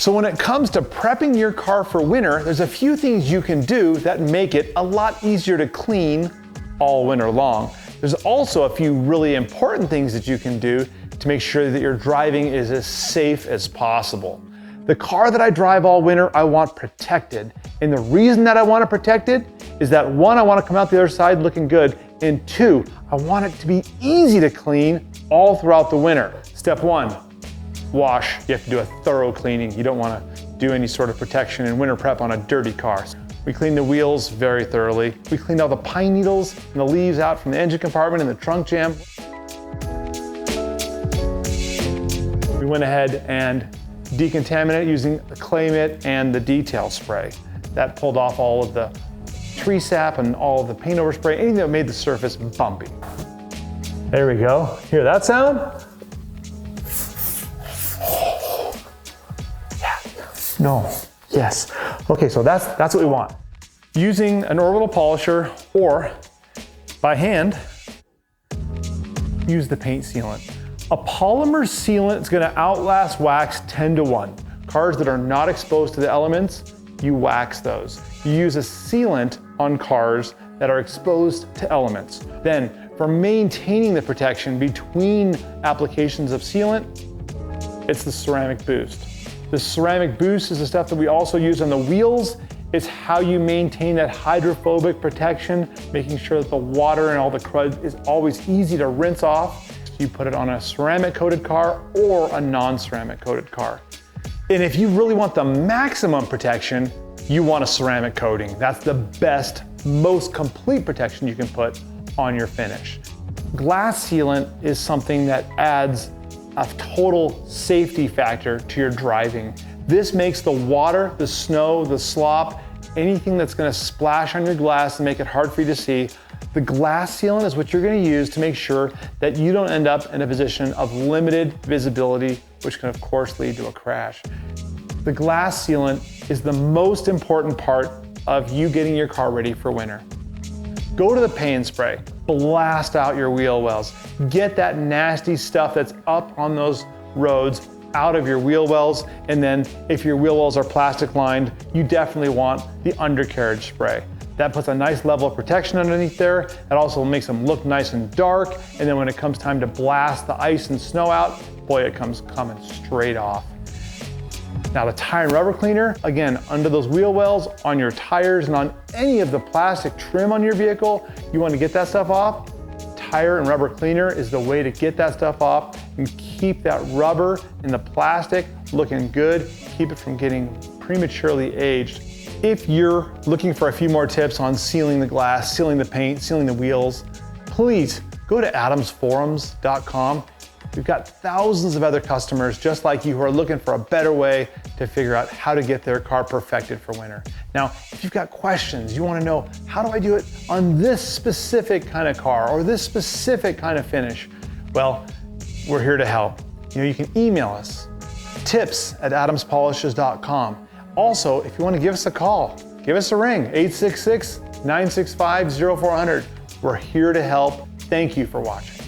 So when it comes to prepping your car for winter, there's a few things you can do that make it a lot easier to clean all winter long. There's also a few really important things that you can do to make sure that your driving is as safe as possible. The car that I drive all winter, I want protected. And the reason that I want it protected is that one, I want to come out the other side looking good, and two, I want it to be easy to clean all throughout the winter. Step one, wash. You have to do a thorough cleaning. You don't want to do any sort of protection and winter prep on a dirty car. We cleaned the wheels very thoroughly. We cleaned all the pine needles and the leaves out from the engine compartment and the trunk jam. We went ahead and decontaminated using the clay mitt and the detail spray. That pulled off all of the tree sap and all of the paint overspray, anything that made the surface bumpy. There we go. Hear that sound? Yeah. No. Yes. Okay, so that's what we want. Using an orbital polisher or by hand, use the paint sealant. A polymer sealant is going to outlast wax 10 to 1. Cars that are not exposed to the elements, you wax those. You use a sealant on cars that are exposed to elements. Then, for maintaining the protection between applications of sealant, it's the ceramic boost. The ceramic boost is the stuff that we also use on the wheels. It's how you maintain that hydrophobic protection, making sure that the water and all the crud is always easy to rinse off. You put it on a ceramic coated car or a non-ceramic coated car. And if you really want the maximum protection, you want a ceramic coating. That's the best, most complete protection you can put on your finish. Glass sealant is something that adds a total safety factor to your driving. This makes the water, the snow, the slop, anything that's going to splash on your glass and make it hard for you to see. The glass sealant is what you're going to use to make sure that you don't end up in a position of limited visibility, which can of course lead to a crash. The glass sealant is the most important part of you getting your car ready for winter. Go to the paint spray, blast out your wheel wells, get that nasty stuff that's up on those roads out of your wheel wells, and then if your wheel wells are plastic lined, you definitely want the undercarriage spray. That puts a nice level of protection underneath there. It also makes them look nice and dark, and then when it comes time to blast the ice and snow out, boy, it comes coming straight off. Now the tire and rubber cleaner, again, under those wheel wells, on your tires, and on any of the plastic trim on your vehicle, you want to get that stuff off. Tire and rubber cleaner is the way to get that stuff off and keep that rubber and the plastic looking good, keep it from getting prematurely aged. If you're looking for a few more tips on sealing the glass, sealing the paint, sealing the wheels, please go to adamsforums.com. We've got thousands of other customers just like you who are looking for a better way to figure out how to get their car perfected for winter. Now, if you've got questions, you want to know, how do I do it on this specific kind of car or this specific kind of finish? Well, we're here to help. You can email us, tips@adamspolishes.com. Also, if you want to give us a call, give us a ring, 866-965-0400. We're here to help. Thank you for watching.